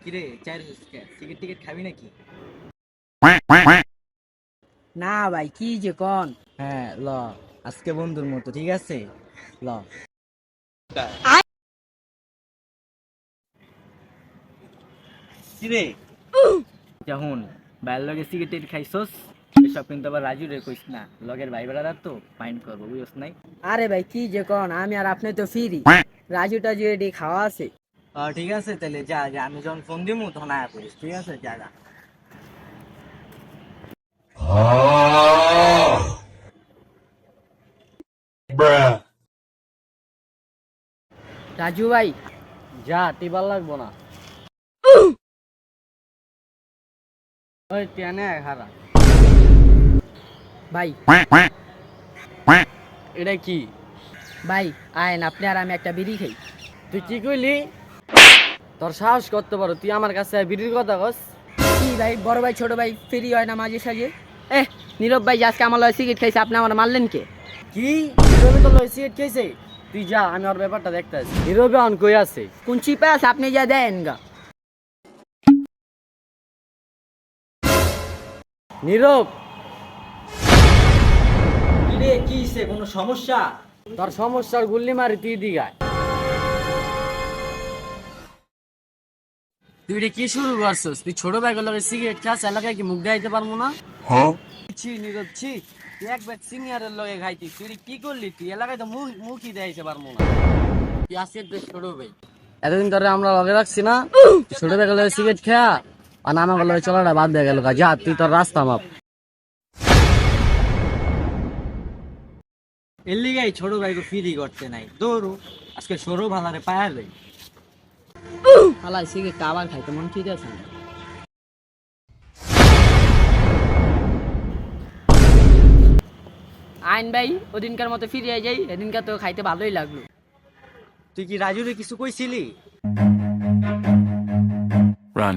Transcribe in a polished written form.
কিরে চার cigarette ticket খাবি নাকি? না ভাই, কি যে কন। হ্যাঁ ল, আজকে বন্ধুর মতো, ঠিক আছে ল। কিরে যখন বাইরের লগে সিগারেট টিকিট খাইছস, এসব কিন্তু আবার রাজু রে কইস না, লগের ভাই বেড়াদার তো ফাইন করবো, বুঝছ নাই? আরে ভাই, কি যে কন, আমি আর আপনি তো ফিরি। রাজু টাজু এটি খাওয়া আছে। ঠিক আছে তাহলে যা যা, আমি যখন ফোন দিমু তখন আয়া পড়িস, ঠিক আছে যা যা। রাজু ভাই, যা, টিবার লাগবো না। ওই টেনে হারা। ভাই এটা কি? ভাই আয়েন, আপনি আর আমি একটা বিড়ি খাই। তুই কি কইলি? তোর সাহস করতে পারো, তুই আমার কাছে বিড়ির কথা কস? কি ভাই, বড় ভাই ছোট ভাই ফ্রি হয় না মাঝে সাঝে? নীরব ভাই যে আজকে আমার লয় সিগারেট খাইছে, আপনি আমার মারলেন কে? কি নীরবে তো লয় সিগারেট খেয়েছে? তুই যা, আমি ওর ব্যাপারটা দেখতে আছি। নীরবে অন কই আছে? কোন চিপে আছে, আপনি যা দেন গা। নীরব, কিরে কি হইছে, কোনো সমস্যা? তোর সমস্যার গুল্লি মারি তুই দিগায়। তুই এটা কি শুরু করছিস? তুই ছোট ভাইগুলো সিগারেট খাস, এলাকায় কি মুখ দেখাইতে পারবো না? ছি নীরব ছি, তুই একবার সিনিয়রের লগে খাইতিস, তুই এটা কি করলি? তুই এলাকায় তো মুখই দেখাইতে পারবো না। তুই আজকে তো ছোট ভাই, এতদিন ধরে আমরা লগে রাখছি না, ছোট ভাইগুলো সিগারেট খেয়া আর আমাগুলো চলাটা বাদ দিয়ে গেল। যা তুই তোর রাস্তা মাপ। এর লিগাই ছোট ভাইকে ফিরি করতে নাই দৌড়ু, আজকে সরু ভালারে পায়া লই। হালাই সিগারেট আবার খাইতে মন ঠিক আছে না। আইন ভাই, ওদিনকার মতো ফিরে যাই, এদিনকার তো খাইতে ভালোই লাগলো। তুই কি রাজুরে কিছু কইছিলি? Run.